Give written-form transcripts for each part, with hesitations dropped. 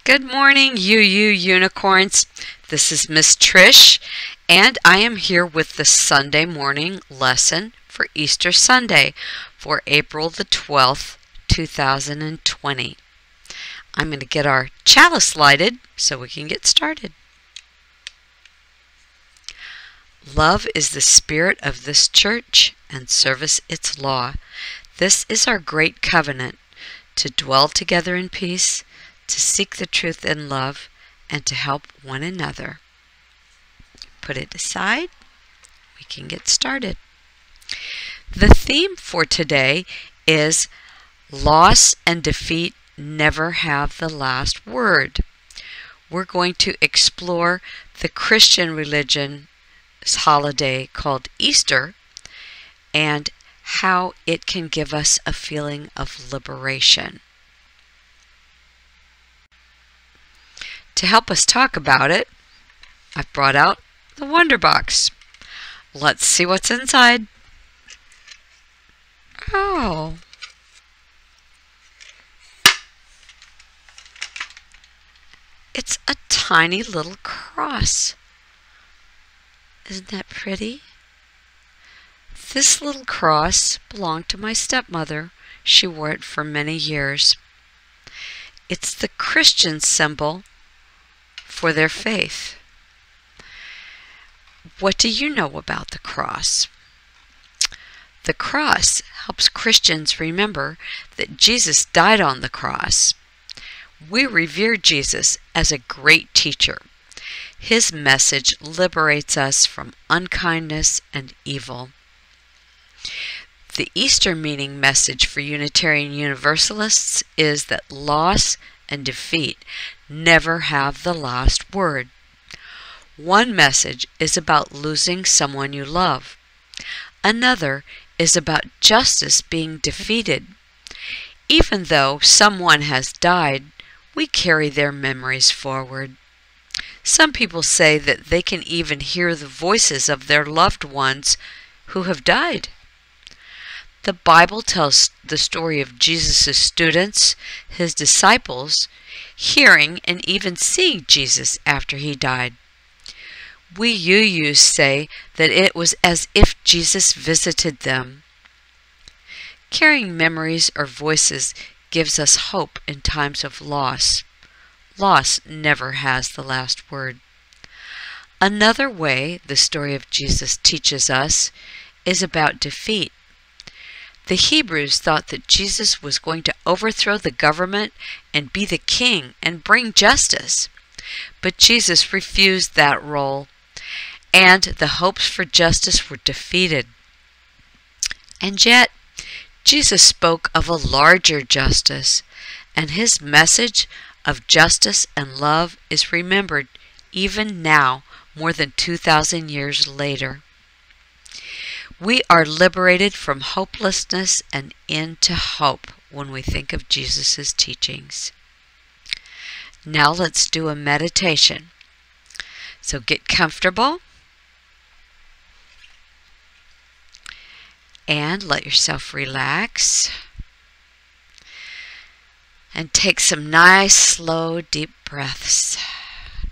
Good morning, you unicorns. This is Miss Trish, and I am here with the Sunday morning lesson for Easter Sunday for April the 12th, 2020. I'm going to get our chalice lighted so we can get started. Love is the spirit of this church, and service its law. This is our great covenant, to dwell together in peace, to seek the truth in love, and to help one another. Put it aside. We can get started. The theme for today is loss and defeat never have the last word. We're going to explore the Christian religion's holiday called Easter and how it can give us a feeling of liberation. To help us talk about it, I've brought out the Wonder Box. Let's see what's inside. Oh. It's a tiny little cross. Isn't that pretty? This little cross belonged to my stepmother. She wore it for many years. It's the Christian symbol for their faith. What do you know about the cross? The cross helps Christians remember that Jesus died on the cross. We revere Jesus as a great teacher. His message liberates us from unkindness and evil. The Easter meaning message for Unitarian Universalists is that loss and defeat never have the last word. One message is about losing someone you love. Another is about justice being defeated. Even though someone has died, we carry their memories forward. Some people say that they can even hear the voices of their loved ones who have died. The Bible tells the story of Jesus' students, his disciples, hearing and even seeing Jesus after he died. We UUs say that it was as if Jesus visited them. Carrying memories or voices gives us hope in times of loss. Loss never has the last word. Another way the story of Jesus teaches us is about defeat. The Hebrews thought that Jesus was going to overthrow the government and be the king and bring justice. But Jesus refused that role, and the hopes for justice were defeated. And yet, Jesus spoke of a larger justice, and his message of justice and love is remembered even now, more than 2,000 years later. We are liberated from hopelessness and into hope when we think of Jesus' teachings. Now let's do a meditation. So get comfortable and let yourself relax. And take some nice, slow, deep breaths.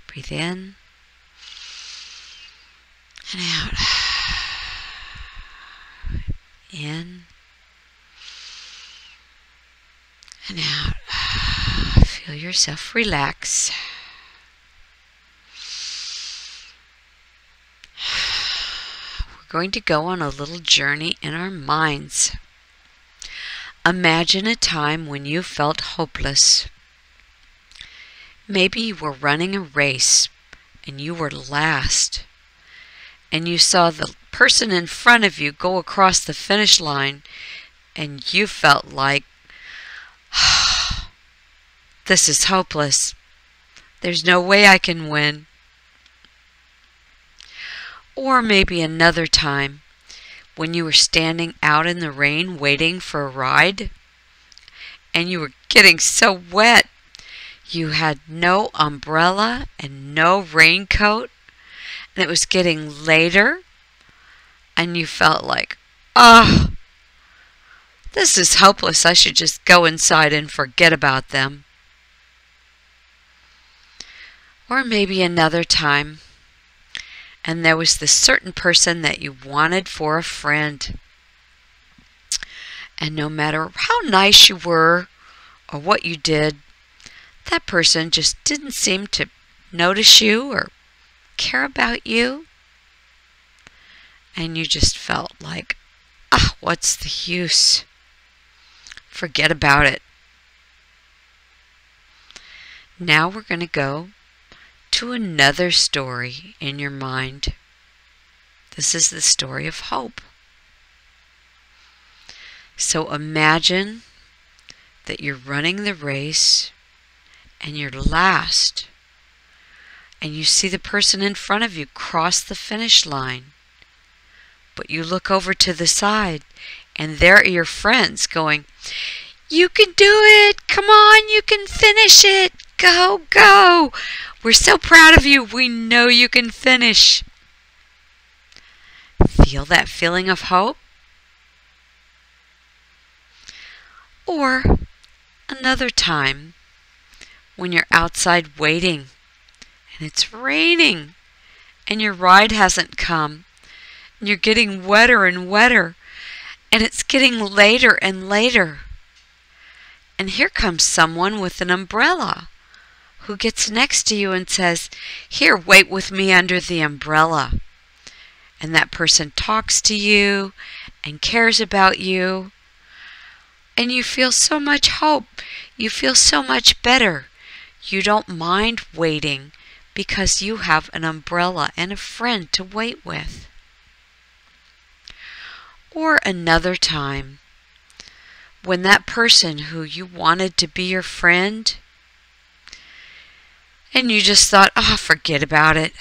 Breathe in and out. In and out. Feel yourself relax. We're going to go on a little journey in our minds. Imagine a time when you felt hopeless. Maybe you were running a race and you were last, and you saw the person in front of you go across the finish line, and you felt like, this is hopeless. There's no way I can win. Or maybe another time when you were standing out in the rain waiting for a ride, and you were getting so wet you had no umbrella and no raincoat, and it was getting later, and you felt like, oh, this is hopeless. I should just go inside and forget about them. Or maybe another time, and there was this certain person that you wanted for a friend. And no matter how nice you were or what you did, that person just didn't seem to notice you or care about you. And you just felt like, what's the use? Forget about it. Now we're going to go to another story in your mind. This is the story of hope. So imagine that you're running the race and you're last, and you see the person in front of you cross the finish line. But you look over to the side, and there are your friends going, "You can do it! Come on, you can finish it! Go, go! We're so proud of you! We know you can finish!" Feel that feeling of hope? Or another time when you're outside waiting and it's raining and your ride hasn't come and you're getting wetter and wetter and it's getting later and later. And here comes someone with an umbrella who gets next to you and says, "Here, wait with me under the umbrella." And that person talks to you and cares about you. And you feel so much hope. You feel so much better. You don't mind waiting because you have an umbrella and a friend to wait with. Or another time when that person who you wanted to be your friend, and you just thought, forget about it.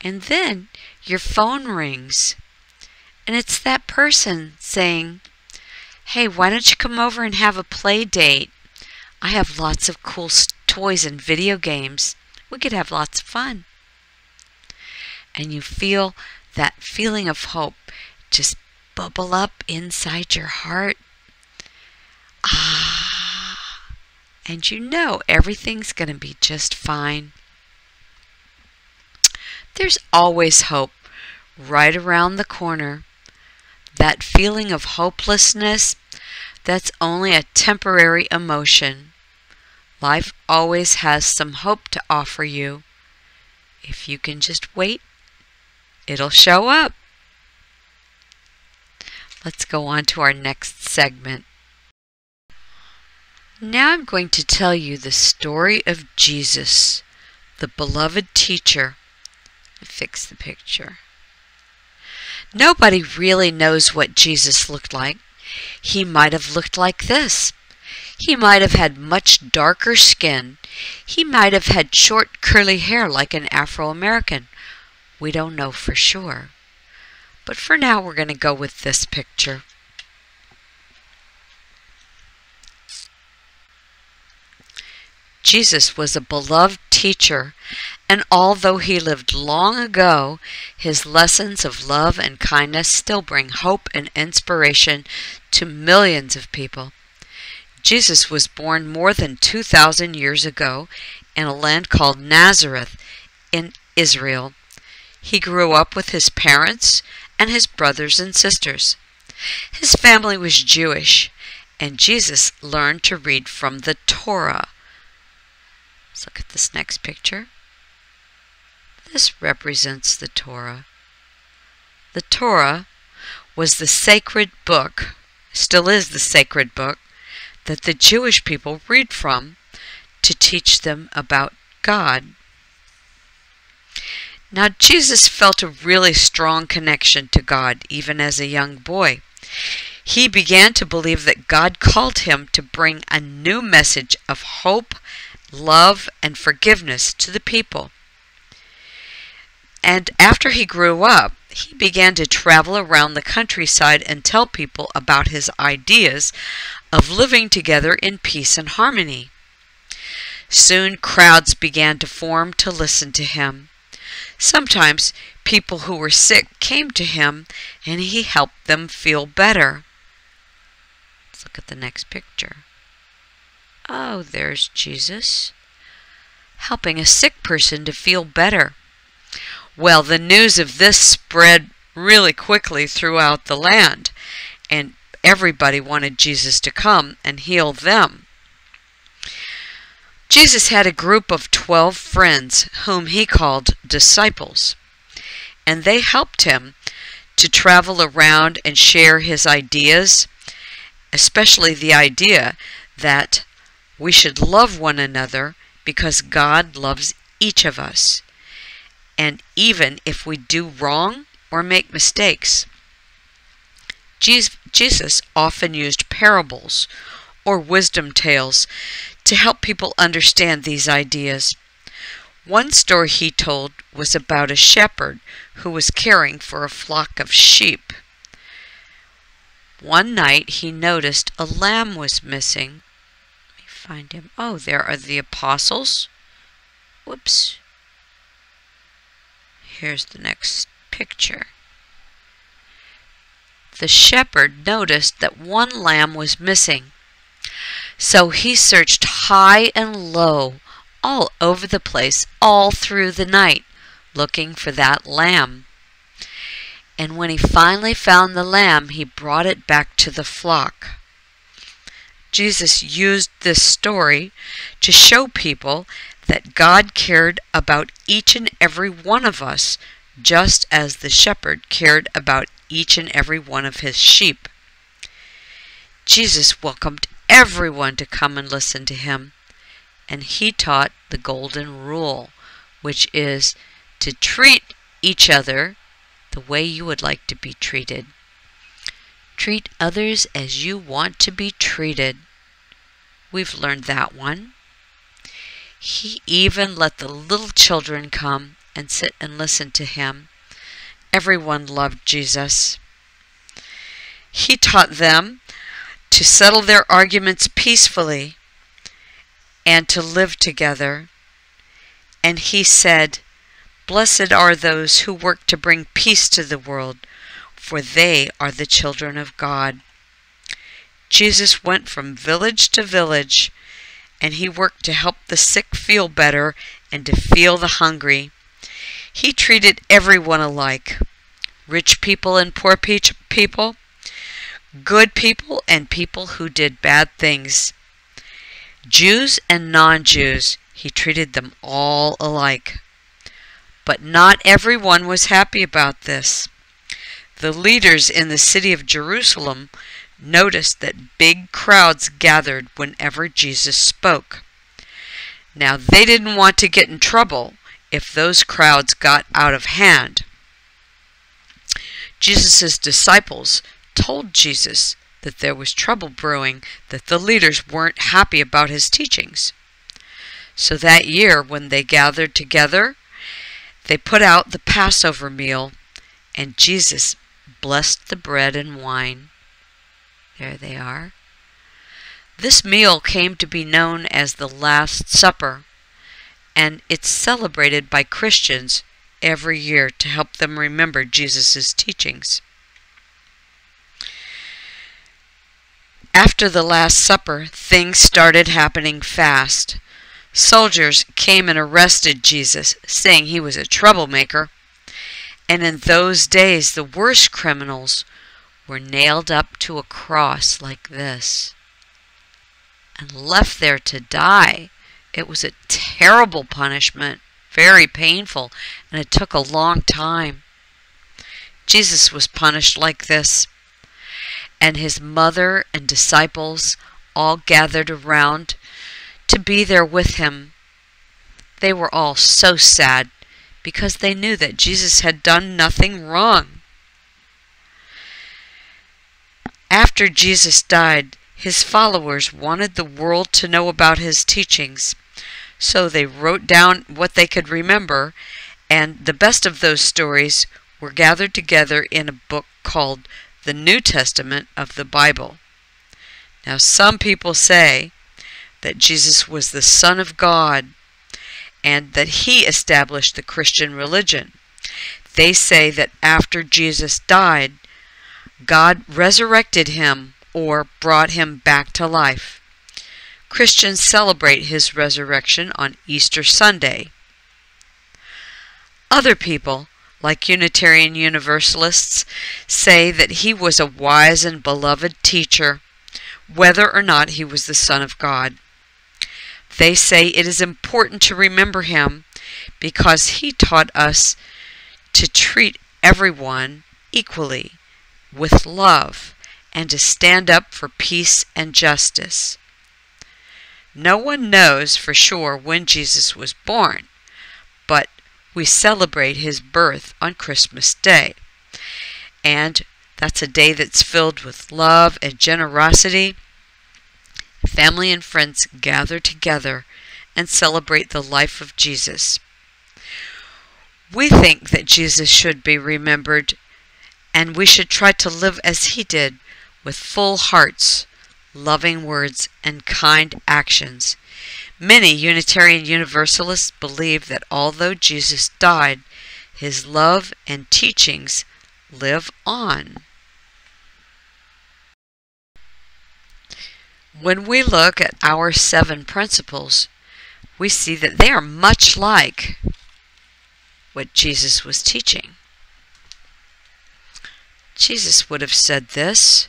And then your phone rings, and it's that person saying, "Hey, why don't you come over and have a play date? I have lots of cool toys and video games. We could have lots of fun." And you feel that feeling of hope just bubble up inside your heart. And you know everything's going to be just fine. There's always hope right around the corner. That feeling of hopelessness, that's only a temporary emotion. Life always has some hope to offer you. If you can just wait, it'll show up. Let's go on to our next segment. Now I'm going to tell you the story of Jesus, the beloved teacher. Fix the picture. Nobody really knows what Jesus looked like. He might have looked like this. He might have had much darker skin. He might have had short curly hair like an Afro-American. We don't know for sure. But for now we're going to go with this picture. Jesus was a beloved teacher, and although he lived long ago, his lessons of love and kindness still bring hope and inspiration to millions of people. Jesus was born more than 2,000 years ago in a land called Nazareth in Israel. He grew up with his parents and his brothers and sisters. His family was Jewish, and Jesus learned to read from the Torah. Let's look at this next picture. This represents the Torah. The Torah was the sacred book, still is the sacred book, that the Jewish people read from to teach them about God. Now, Jesus felt a really strong connection to God even as a young boy. He began to believe that God called him to bring a new message of hope, love, and forgiveness to the people. And after he grew up, he began to travel around the countryside and tell people about his ideas of living together in peace and harmony. Soon crowds began to form to listen to him. Sometimes people who were sick came to him and he helped them feel better. Let's look at the next picture. Oh, there's Jesus. helping a sick person to feel better. Well, the news of this spread really quickly throughout the land, and everybody wanted Jesus to come and heal them. Jesus had a group of 12 friends whom he called disciples, and they helped him to travel around and share his ideas, especially the idea that we should love one another because God loves each of us, and even if we do wrong or make mistakes. Jesus often used parables or wisdom tales to help people understand these ideas. One story he told was about a shepherd who was caring for a flock of sheep. One night he noticed a lamb was missing. Let me find him. Oh, there are the apostles. Whoops. Here's the next picture. The shepherd noticed that one lamb was missing. So he searched high and low, all over the place, all through the night, looking for that lamb. And when he finally found the lamb, he brought it back to the flock. Jesus used this story to show people that God cared about each and every one of us, just as the shepherd cared about each and every one of his sheep. Jesus welcomed everyone to come and listen to him, and he taught the golden rule, which is to treat each other the way you would like to be treated. Treat others as you want to be treated. We've learned that one. He even let the little children come and sit and listen to him. Everyone loved Jesus. He taught them to settle their arguments peacefully and to live together. And he said, "Blessed are those who work to bring peace to the world, for they are the children of God." Jesus went from village to village, and he worked to help the sick feel better and to feel the hungry. He treated everyone alike, rich people and poor people, good people and people who did bad things. Jews and non-Jews, he treated them all alike. But not everyone was happy about this. The leaders in the city of Jerusalem noticed that big crowds gathered whenever Jesus spoke. Now, they didn't want to get in trouble if those crowds got out of hand. Jesus' disciples told Jesus that there was trouble brewing, that the leaders weren't happy about his teachings. So that year, when they gathered together, they put out the Passover meal, and Jesus blessed the bread and wine. There they are. This meal came to be known as the Last Supper, and it's celebrated by Christians every year to help them remember Jesus' teachings. After the Last Supper, things started happening fast. Soldiers came and arrested Jesus, saying he was a troublemaker. And in those days, the worst criminals were nailed up to a cross like this and left there to die. It was a terrible punishment, very painful, and it took a long time. Jesus was punished like this, and his mother and disciples all gathered around to be there with him. They were all so sad because they knew that Jesus had done nothing wrong. After Jesus died, his followers wanted the world to know about his teachings, so they wrote down what they could remember, and the best of those stories were gathered together in a book called the New Testament of the Bible. Now, some people say that Jesus was the Son of God and that he established the Christian religion. They say that after Jesus died, God resurrected him or brought him back to life. Christians celebrate his resurrection on Easter Sunday. Other people, like Unitarian Universalists, say that he was a wise and beloved teacher, whether or not he was the Son of God. They say it is important to remember him because he taught us to treat everyone equally, with love, and to stand up for peace and justice. No one knows for sure when Jesus was born, but we celebrate his birth on Christmas Day. And that's a day that's filled with love and generosity. Family and friends gather together and celebrate the life of Jesus. We think that Jesus should be remembered, and we should try to live as he did, with full hearts, loving words, and kind actions. Many Unitarian Universalists believe that although Jesus died, his love and teachings live on. When we look at our 7 principles, we see that they are much like what Jesus was teaching. Jesus would have said this.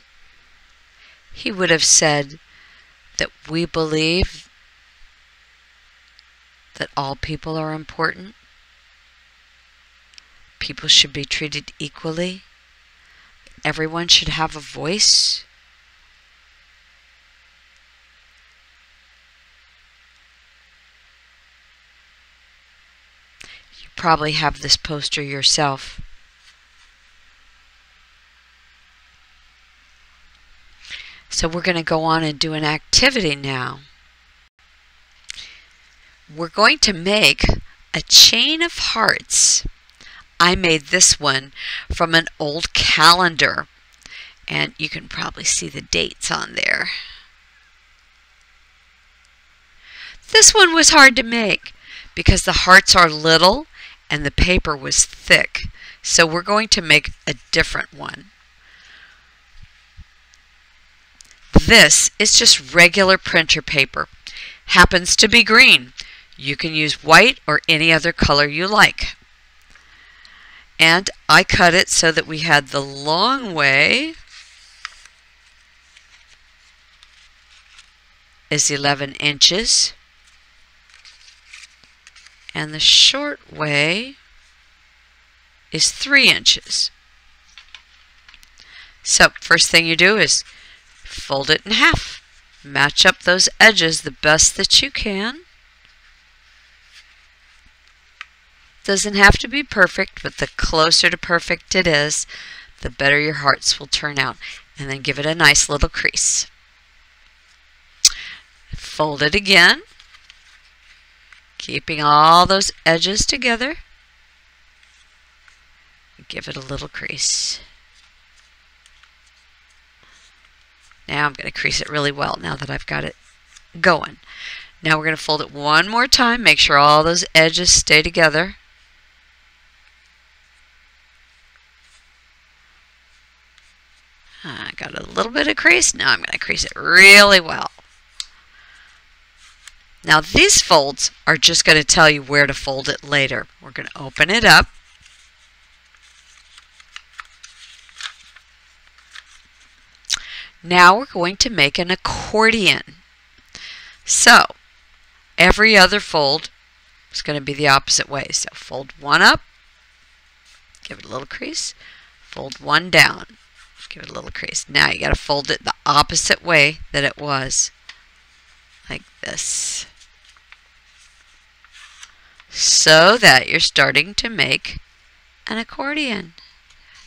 He would have said that we believe that all people are important. People should be treated equally. Everyone should have a voice. You probably have this poster yourself. So we're going to go on and do an activity now. We're going to make a chain of hearts. I made this one from an old calendar, and you can probably see the dates on there. This one was hard to make because the hearts are little and the paper was thick. So we're going to make a different one. This is just regular printer paper. Happens to be green. You can use white or any other color you like. And I cut it so that we had the long way is 11 inches and the short way is 3 inches. So first thing you do is fold it in half. Match up those edges the best that you can. Doesn't have to be perfect, but the closer to perfect it is, the better your hearts will turn out. And then give it a nice little crease. Fold it again, keeping all those edges together. Give it a little crease. Now I'm going to crease it really well now that I've got it going. Now we're going to fold it one more time. Make sure all those edges stay together. I got a little bit of crease. Now I'm going to crease it really well. Now these folds are just going to tell you where to fold it later. We're going to open it up. Now we're going to make an accordion. So every other fold is going to be the opposite way. So fold one up, give it a little crease, fold one down, give it a little crease. Now you got to fold it the opposite way that it was, like this, so that you're starting to make an accordion.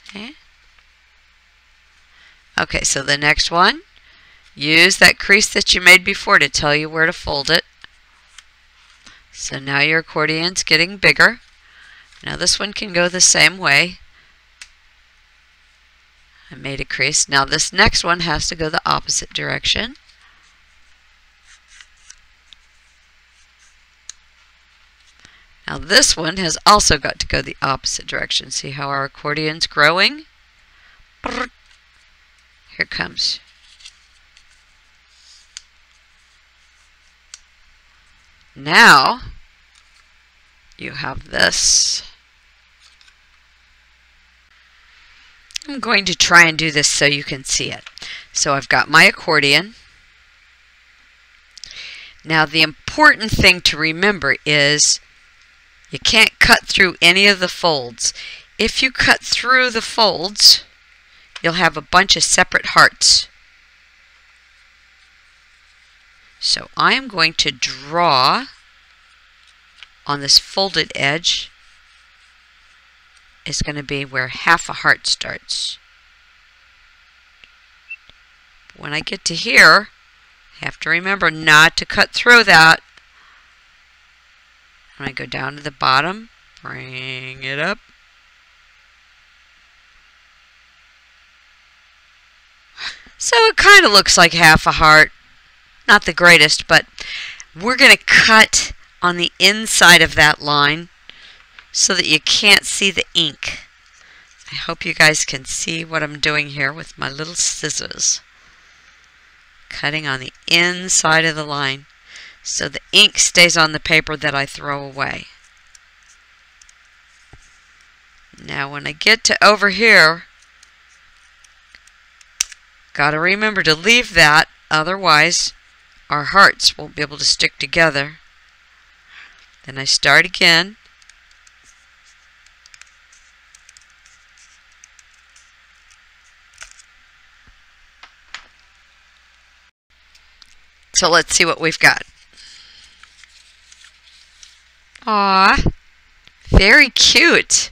Okay? Okay, so the next one, use that crease that you made before to tell you where to fold it. So now your accordion's getting bigger. Now this one can go the same way. I made a crease. Now this next one has to go the opposite direction. Now this one has also got to go the opposite direction. See how our accordion's growing? Here it comes. Now you have this. I'm going to try and do this so you can see it. So I've got my accordion. Now the important thing to remember is you can't cut through any of the folds. If you cut through the folds, you'll have a bunch of separate hearts. So I am going to draw on this folded edge. Is going to be where half a heart starts. When I get to here, I have to remember not to cut through that. When I go down to the bottom, bring it up. So it kind of looks like half a heart. Not the greatest, but we're going to cut on the inside of that line so that you can't see the ink. I hope you guys can see what I'm doing here with my little scissors. Cutting on the inside of the line so the ink stays on the paper that I throw away. Now when I get to over here, gotta remember to leave that, otherwise our hearts won't be able to stick together. Then I start again. So let's see what we've got. Aww, very cute.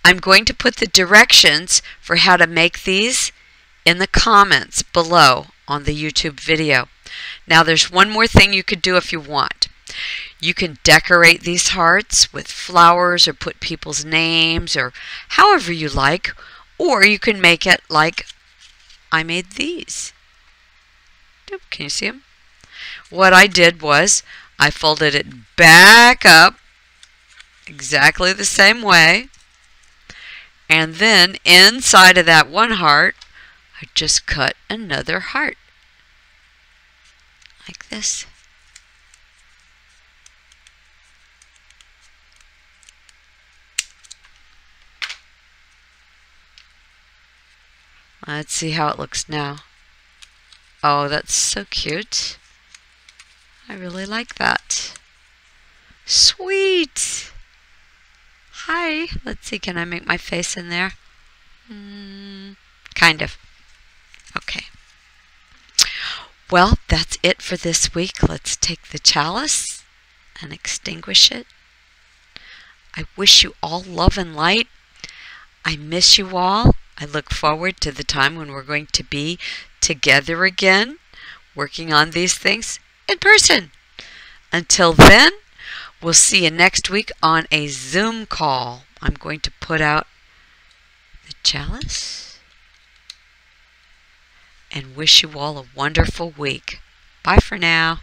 I'm going to put the directions for how to make these in the comments below on the YouTube video. Now there's one more thing you could do if you want. You can decorate these hearts with flowers or put people's names or however you like, or you can make it like I made these. Can you see them? What I did was I folded it back up exactly the same way, and then inside of that one heart I just cut another heart like this. Let's see how it looks now. Oh, that's so cute. I really like that. Sweet! Hi. Let's see, can I make my face in there? Kind of. Okay. Well, that's it for this week. Let's take the chalice and extinguish it. I wish you all love and light. I miss you all. I look forward to the time when we're going to be together again, working on these things in person. Until then, we'll see you next week on a Zoom call. I'm going to put out the chalice and wish you all a wonderful week. Bye for now.